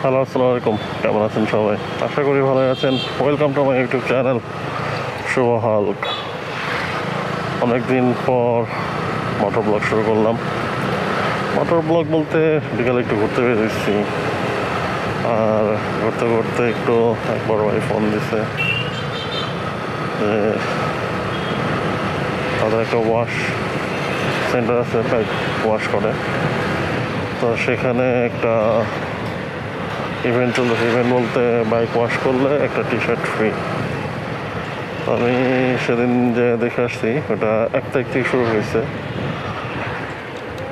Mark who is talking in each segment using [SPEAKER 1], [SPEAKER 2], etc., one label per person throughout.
[SPEAKER 1] Hello, আসসালামু আলাইকুম। কেমন আছেন সবাই? আশা করি ভালো আছেন। Welcome to my YouTube channel Shubho Hulk. অনেকদিন পর মোটর ব্লগ শুরু করলাম। মোটর ব্লগ বলতে বিকালে একটু ঘুরতে বেরিয়েছি, আর ঘুরতে ঘুরতে একটু এক বড় ভাই ফোন দিছে যে তাদের একটা ওয়াশ সেন্টার আছে, বাইক ওয়াশ করে। তো সেখানে একটা ইভেন্ট চলতেছে। ইভেন্ট বলতে বাইক ওয়াশ করলে একটা টি শার্ট ফ্রি। আমি সেদিন যে দেখে আসছি, ওটা 1 তারিখ থেকে শুরু হয়েছে।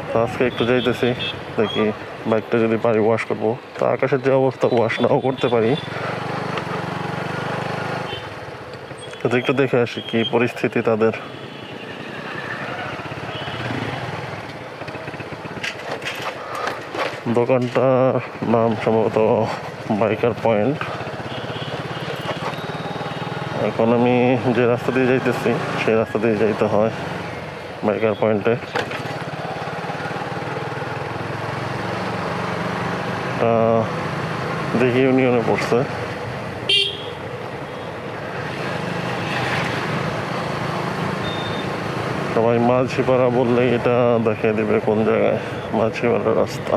[SPEAKER 1] তো আজকে একটু যাইতেছি, দেখি বাইকটা যদি পারি ওয়াশ করবো। তো আকাশের যে অবস্থা, ওয়াশ নাও করতে পারি। তো একটু দেখে আসি কি পরিস্থিতি তাদের। দোকানটার নাম সম্ভবত বাইকার পয়েন্ট। এখন আমি যে রাস্তা দিয়ে যাইতেছি সেই রাস্তা দিয়ে যাইতে হয় বাইকার পয়েন্টে। দেখি ইউনিয়নে পড়ছে। সবাই মাঝিপাড়া বললেই এটা দেখিয়ে দিবে কোন জায়গায়। মাঝিপাড়া রাস্তা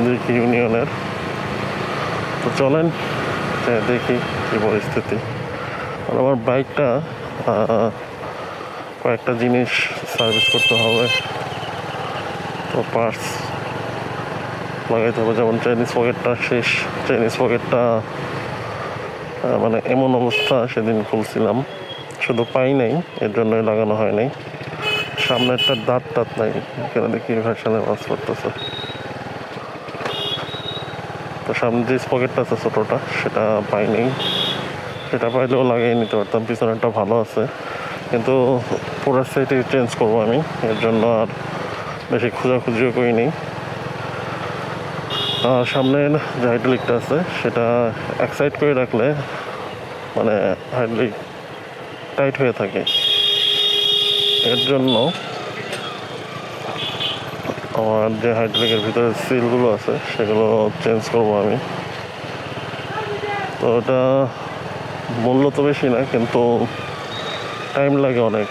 [SPEAKER 1] দেখি ইউনিয়নের। তো চলেন দেখি কি পরিস্থিতি। আর আমার বাইকটা কয়েকটা জিনিস সার্ভিস করতে হবে। তো পার্টস লাগাইতে হবে, যেমন চাইনিজ পকেটটা শেষ। চাইনিজ পকেটটা মানে এমন অবস্থা, সেদিন খুলছিলাম শুধু পাই নাই, এর জন্যই লাগানো হয় নাই। সামনেরটা দাঁত টাত নাই, এখানে দেখি ভার্সানে ওয়াশ করতেছে। তো সামনে যে পকেটটা আছে ছোটোটা, সেটা পাই নাই। সেটা পাইলেও লাগিয়ে নিতে পারতাম। পিছনেরটা ভালো আছে, কিন্তু পুরো সাইডে চেঞ্জ করবো আমি, এর জন্য আর বেশি খোঁজাখুঁজিও করি নেই। আর সামনের যে হাইড্রোলিকটা আছে, সেটা এক সাইড করে রাখলে মানে হাইড্রোলিক টাইট হয়ে থাকে। এর জন্য আমার যে হাইড্রোলিকের ভিতরে সিলগুলো আছে সেগুলো চেঞ্জ করবো আমি। তো ওটা মূল্য তো বেশি না, কিন্তু টাইম লাগে অনেক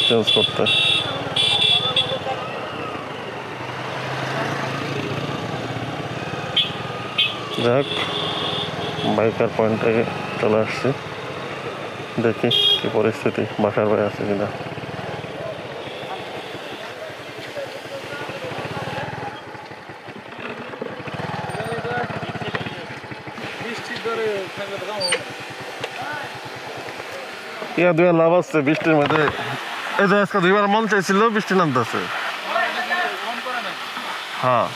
[SPEAKER 1] চেঞ্জ করতে। যাক, বাইকার পয়েন্টে চলে আসছি, দেখি কি পরিস্থিতি, বাসার বাইরে আছে কিনা। ইয়া দুয়া লাভ আছে বৃষ্টির মধ্যে। এই যে আজকে 2বার মন চাইছিল, বৃষ্টি নামতেছে। হ্যাঁ,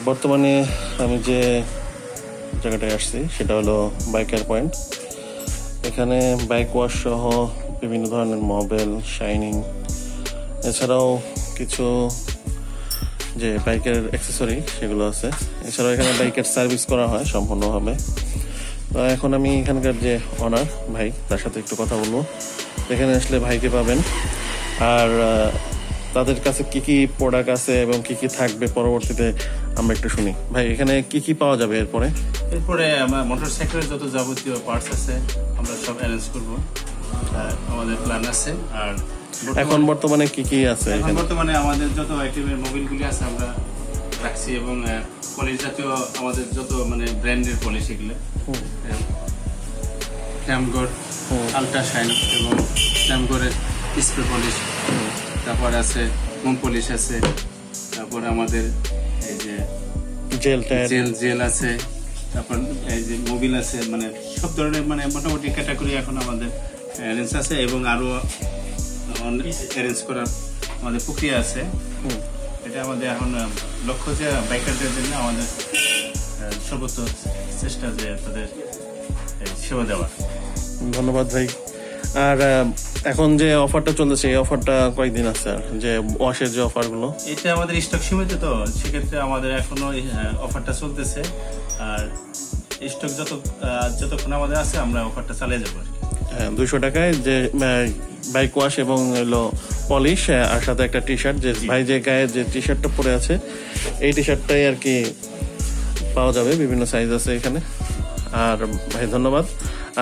[SPEAKER 1] বর্তমানে আমি যে জায়গাটায় আসছি সেটা হলো বাইকার পয়েন্ট। এখানে বাইক ওয়াশ সহ বিভিন্ন ধরনের মোবাইল, শাইনিং, এছাড়াও কিছু যে বাইকের অ্যাক্সেসরি সেগুলো আছে। এছাড়াও এখানে বাইকের সার্ভিস করা হয় সম্পূর্ণভাবে। তো এখন আমি এখানকার যে অনার ভাই, তার সাথে একটু কথা বলবো। এখানে আসলে ভাইকে পাবেন। আর তাদের কাছে কি কি প্রোডাক্ট আছে এবং কি কি থাকবে পরবর্তীতে আমরা একটু শুনি। ভাই, এখানে কি কি পাওয়া যাবে
[SPEAKER 2] এরপরে আমার মোটরসাইকেলের যত যাবতীয় পার্টস আছে আমরা সব অ্যারেঞ্জ করবো, আমাদের প্ল্যান আছে। আর
[SPEAKER 1] এখন বর্তমানে কি কি আছে?
[SPEAKER 2] এখন বর্তমানে আমাদের যত আইটেমের মোবিলগুলি আছে আমরা রাখছি, এবং পলিশ জাতীয় আমাদের যত মানে ব্র্যান্ডের পলিশ, এগুলো ক্যামগোর আলট্রা শাইন এবং ক্যামগোরের স্প্রে পলিশ, তারপরে আছে মোম পলিশ আছে, তারপরে আমাদের এই যে জেল আছে, তারপর এই যে মোবিল আছে, মানে সব ধরনের মানে মোটামুটি ক্যাটাগরি এখন আমাদের অ্যারেঞ্জ আছে এবং আরো অ্যারেঞ্জ করার আমাদের প্রক্রিয়া আছে। এটা আমাদের এখন লক্ষ্য যে বাইকারদের জন্য আমাদের সর্বোচ্চ চেষ্টা যে তাদের সেবা দেওয়া।
[SPEAKER 1] ধন্যবাদ ভাই। আর এখন যে অফারটা চলতেছে এই অফারটা কয়েকদিন আছে, আর যে ওয়াশের যে অফারগুলো?
[SPEAKER 2] এটা আমাদের স্টক সীমিত, তো সেক্ষেত্রে আমাদের এখনো অফারটা চলতেছে। আর স্টক যতক্ষণ আমাদের আছে আমরা অফারটা চালিয়ে যাবো।
[SPEAKER 1] 200 টাকায় যে বাইক ওয়াশ এবং হলো পলিশ, আর সাথে একটা টি শার্ট, যে ভাই যে গায়ে যে টি শার্টটা পরে আছে এই টি শার্টটাই আর কি পাওয়া যাবে, বিভিন্ন সাইজ আছে এখানে। আর ভাই ধন্যবাদ।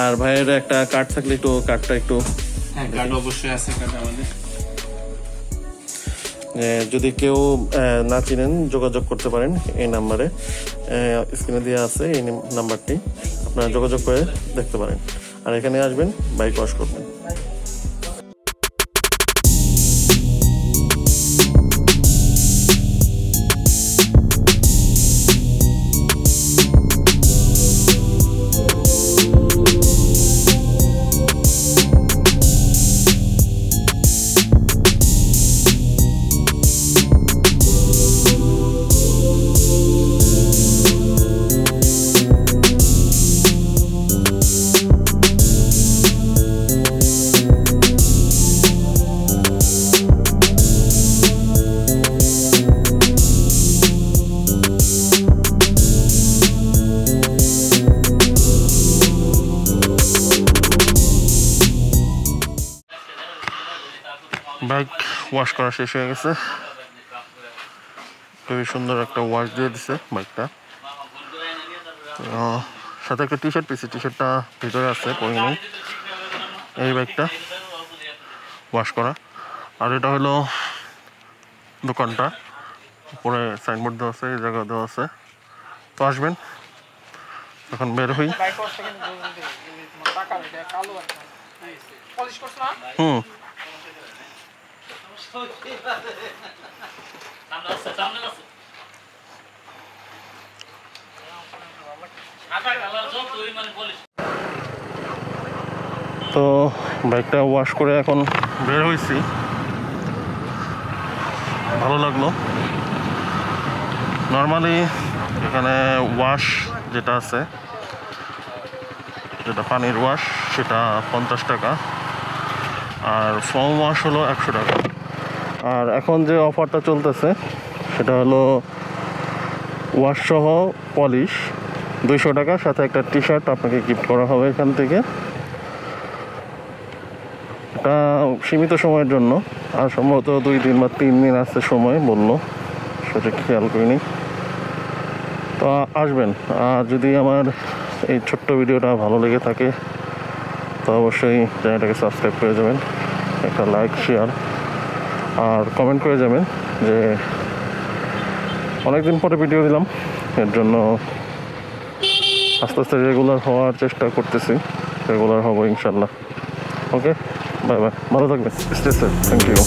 [SPEAKER 1] আর ভাইয়ের একটা কার্ড থাকলে একটু কার্ডটা একটু।
[SPEAKER 2] হ্যাঁ, কার্ড অবশ্যই আছে, কার্ড আমাদের।
[SPEAKER 1] যদি কেউ না চিনেন যোগাযোগ করতে পারেন এই নাম্বারে, স্ক্রিনে দেওয়া আছে এই নাম্বারটি, আপনারা যোগাযোগ করে দেখতে পারেন। আর এখানে আসবেন, বাইক ওয়াশ করবেন। বাইক ওয়াশ করা শেষ হয়ে গেছে, খুবই সুন্দর একটা ওয়াশ দিয়ে দিছে বাইকটা। সাথে একটা টি শার্ট পেয়েছি, টি শার্টটা ভিতরে আছে, পরে নেই। এই বাইকটা ওয়াশ করা। আর এটা হলো দোকানটা, উপরে সাইনবোর্ড দেওয়া আছে, এই জায়গা দেওয়া আছে। তো আসবেন, এখন বের হই। হুম, তো বাইকটা ওয়াশ করে এখন বের হয়েছি, ভালো লাগলো। নর্মালি এখানে ওয়াশ যেটা আছে, যেটা পানির ওয়াশ, সেটা 50 টাকা, আর ফোম ওয়াশ হলো 100 টাকা। আর এখন যে অফারটা চলতেছে সেটা হলো ওয়াশ সহ পলিশ 200 টাকা, সাথে একটা টি শার্ট আপনাকে গিফট করা হবে এখান থেকে। এটা সীমিত সময়ের জন্য, আর সম্ভবত 2 দিন বা 3 দিন আছে সময় বললো, সেটা খেয়াল করিনি। তো আসবেন। আর যদি আমার এই ছোট্ট ভিডিওটা ভালো লেগে থাকে তো অবশ্যই চ্যানেলটাকে সাবস্ক্রাইব করে যাবেন, একটা লাইক, শেয়ার আর কমেন্ট করে যাবেন। যে অনেকদিন পরে ভিডিও দিলাম, এর জন্য আস্তে আস্তে রেগুলার হওয়ার চেষ্টা করতেছি, রেগুলার হবো ইনশাল্লাহ। ওকে, বাই বাই, ভালো থাকবেন, স্টে সেফ, থ্যাংক ইউ।